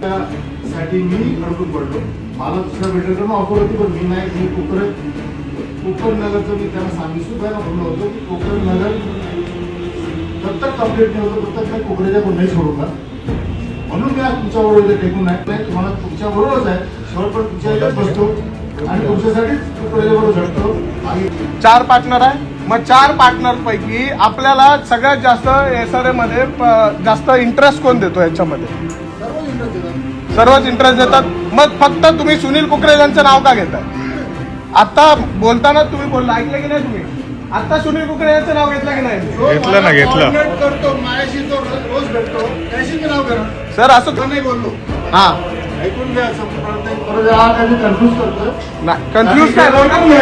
साठी मी अडकून पडलो. मला दुसऱ्या बिल्डरकडून ऑफर होती, पण मी नाही. मी कोकण नगरचं मी त्यांना सांगितलं म्हणलं होतं की कोकण नगर जब तक कंप्लीट नाही होतं तब तक मी कोकरेजा पण नाही सोडू का, म्हणून मी आज तुमच्याबरोबर इथे टेकून नाही. तुम्हाला तुमच्याबरोबरच आहे, शेवटपर्यंत तुमच्या इथेच बसतो आणि तुमच्यासाठीच कोकरेजाबरोबर झटतो. 4 पार्टनर आहे. मग 4 पार्टनर पैकी आपल्याला सगळ्यात जास्त SRA मध्ये जास्त इंटरेस्ट कोण देतो याच्यामध्ये? सर्वच इंटरेस्ट देतात. मग फक्त तुम्ही सुनील कुकरेजांचं नाव का घेताय? आता बोलताना तुम्ही बोलला, ऐकलं की नाही तुम्ही? आता सुनील कुकरेजांचं नाव घेतलं की नाही? घेतलं ना, घेतलं. करतो माझ्याशी तो रोज भेटतो, त्याशी मी नाव करा सर असं नाही बोललो. हा ऐकून घ्या. कन्फ्यूज करतो. कन्फ्युज काय बोलणार नाही.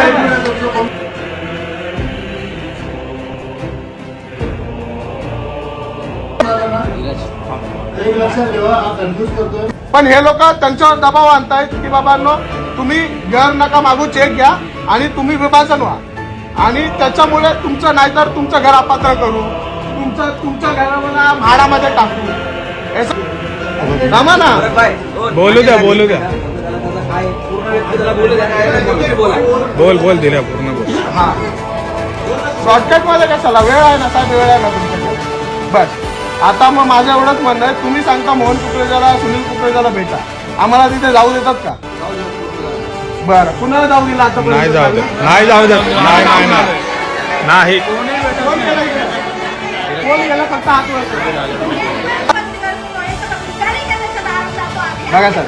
एक लक्षात ठेवा, हा कन्फ्यूज करतोय. पण हे लोक त्यांच्यावर दबाव आणतायत की बाबांनो तुम्ही घर नका मागू, चेक घ्या आणि तुम्ही विभाजन व्हा, आणि त्याच्यामुळे तुमचं नाहीतर तुमचं घर अपात्र करू, तुमच्या घराला भाड्यामध्ये टाकू. थांबा ना, बोलू द्या बोलू द्या. बोल दिल्या पूर्ण बोल. हा शॉर्टकट मध्ये कशाला? वेळ आहे ना साहेब, वेळ आहे ना तुमच्याकडे. बस आता मग माझं एवढंच म्हणणं आहे, तुम्ही सांगता मोहन कुकरेजाला सुनील कुकरेजाला भेटा, आम्हाला तिथे जाऊ देतात का? बरं, कुणाला जाऊ दिला आता? नाही जाऊ दे, नाही जाऊ दे, नाही नाही नाही. कोण गेला फक्त हात वर बघा सर.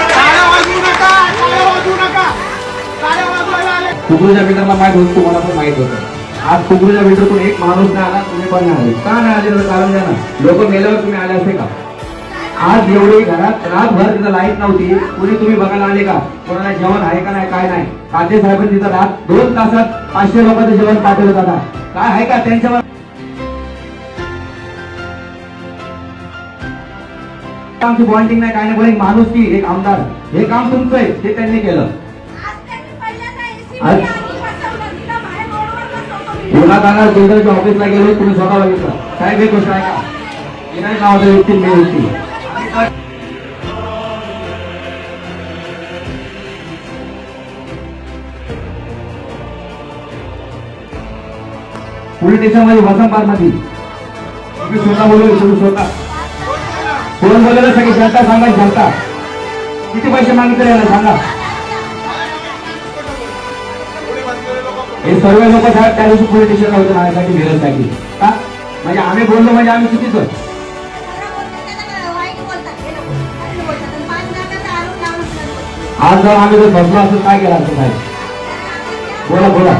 टाळ्या वाजवू नका, टाळ्या वाजवू नका, टाळ्या वाजवायला आले. कुकरेजा बिल्डरला माहित होतं, तुम्हाला पण माहित होतं. आज कुकरेजा बिल्डर कोण एक माणूस नाही आला, तुम्ही पण नाही आले. का नाही आले त्याचं कारण द्या ना. लोक मेल्यावर तुम्ही आले असते का? आज एवढी घरात रातभर तिथं लाईट नव्हती, कुणी तुम्ही बघायला आले का? कोणाला जेवण आहे का नाही, काय नाही. काते साहेबांनी तिथं रात 2 तासात 500 लोकांचं जेवण पाठवलं दादा. काय आहे का त्यांच्यावर? आमची बॉन्डिंग नाही, काय नाही. बोल, एक माणूस की एक आमदार, हे काम तुमचं आहे, ते त्यांनी केलं. गुन्हागार बिल्डरच्या ऑफिसला गेलो, तुम्ही स्वतः बघितलं. साहेब एक गोष्ट आहे का? विनायक नावाचा व्यक्ती मी होती. पोलीस स्टेशनमध्ये वसंतपार मध्ये तुम्ही स्वतः बोलवले, तुम्ही स्वतः कोण बोलवलं? सगळी जनता सांगा, जनता किती पैसे मागितले याला सांगा. हे सर्व लोक साहेब त्या दिवशी पोलीस स्टेशनला होते माझ्यासाठी, विरोधसाठी. का म्हणजे आम्ही बोललो म्हणजे आम्ही चुकीचं? आज जर आम्ही जर बसलो असं काय केलं असं साहेब? बोला बोला.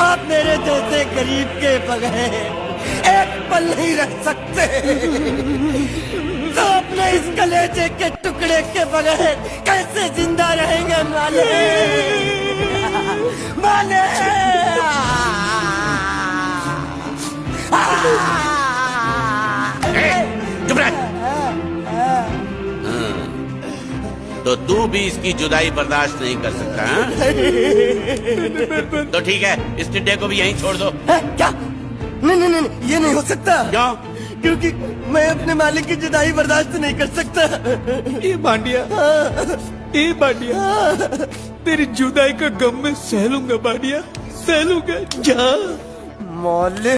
आप मेरे जैसे गरीब के बगैर एक पल नहीं रह सकते, तो अपने इस कलेजे के टुकड़े के बगैर कैसे जिंदा रहेंगे माले? माले चुप रह। तो तू भी इसकी जुदाई बर्दाश्त नहीं कर सकता हाँ? तो ठीक है, इस टिड्डे को भी यहीं छोड़ दो। क्या? नहीं, ये नहीं हो सकता। क्यों? क्योंकि मैं अपने मालिक की जुदाई बर्दाश्त नहीं कर सकता। ये बांडिया, ये बांडिया, तेरी जुदाई का गम मैं सह लूंगा बांडिया, सह लूंगा। जा मौले